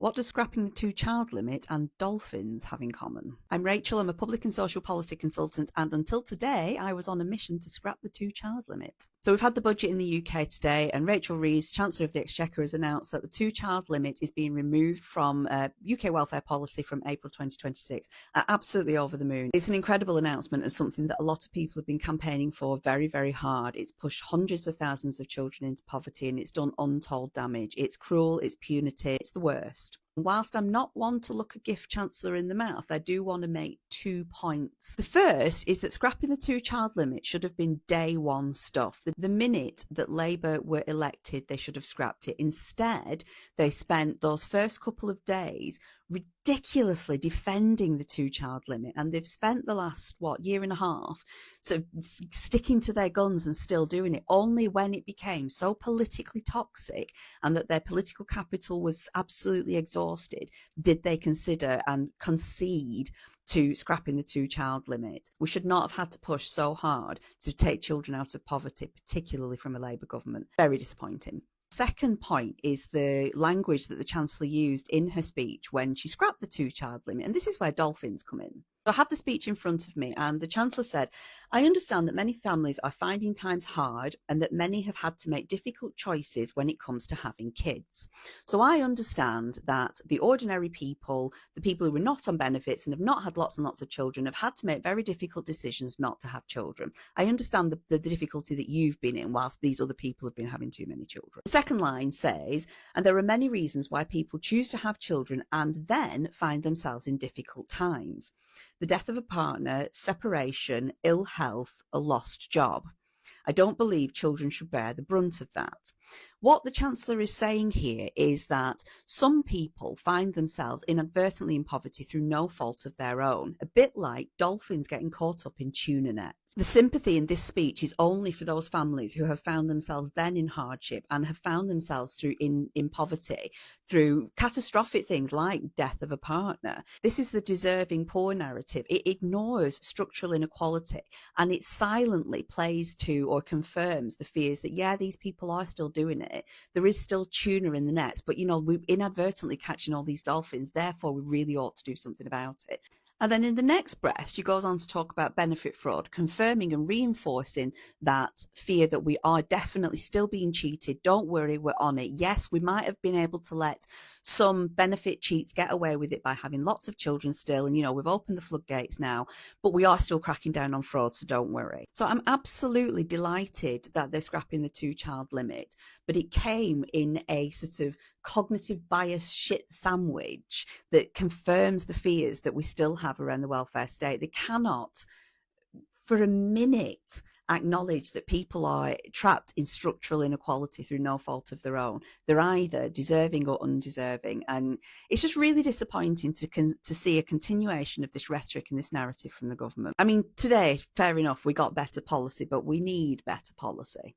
What does scrapping the two-child limit and dolphins have in common? I'm Rachel, I'm a public and social policy consultant, and until today, I was on a mission to scrap the two-child limit. So we've had the budget in the UK today, and Rachel Reeves, Chancellor of the Exchequer, has announced that the two-child limit is being removed from UK welfare policy from April 2026. Absolutely over the moon. It's an incredible announcement and something that a lot of people have been campaigning for very, very hard. It's pushed hundreds of thousands of children into poverty, and it's done untold damage. It's cruel, it's punitive, it's the worst. Whilst I'm not one to look a gift Chancellor in the mouth, I do want to make 2 points. The first is that scrapping the two-child limit should have been day one stuff. The minute that Labour were elected, they should have scrapped it. Instead, they spent those first couple of days ridiculously defending the two-child limit, and they've spent the last year and a half so sticking to their guns and still doing it. Only when it became so politically toxic and that their political capital was absolutely exhausted did they consider and concede to scrapping the two-child limit. We should not have had to push so hard to take children out of poverty, particularly from a Labour government. Very disappointing. Second point is the language that the Chancellor used in her speech when she scrapped the two-child limit, and this is where dolphins come in. I have the speech in front of me, and the Chancellor said, "I understand that many families are finding times hard and that many have had to make difficult choices when it comes to having kids. So I understand that the ordinary people, the people who were not on benefits and have not had lots and lots of children, have had to make very difficult decisions not to have children. I understand the difficulty that you've been in whilst these other people have been having too many children." The second line says, "And there are many reasons why people choose to have children and then find themselves in difficult times. The death of a partner, separation, ill health, a lost job. I don't believe children should bear the brunt of that." What the Chancellor is saying here is that some people find themselves inadvertently in poverty through no fault of their own, a bit like dolphins getting caught up in tuna nets. The sympathy in this speech is only for those families who have found themselves then in hardship and have found themselves in poverty through catastrophic things like death of a partner. This is the deserving poor narrative. It ignores structural inequality, and it silently plays to or confirms the fears that, yeah, these people are still doing it. There is still tuna in the nets, but we're inadvertently catching all these dolphins, therefore we really ought to do something about it. And then in the next breath, she goes on to talk about benefit fraud, confirming and reinforcing that fear that we are definitely still being cheated. Don't worry, we're on it. Yes, we might have been able to let some benefit cheats get away with it by having lots of children still. And, we've opened the floodgates now, but we are still cracking down on fraud, so don't worry. So I'm absolutely delighted that they're scrapping the two-child limit, but it came in a sort of cognitive bias shit sandwich that confirms the fears that we still have around the welfare state. They cannot for a minute acknowledge that people are trapped in structural inequality through no fault of their own. They're either deserving or undeserving, and it's just really disappointing to see a continuation of this rhetoric and this narrative from the government. I mean, today, fair enough, we got better policy, but we need better policy.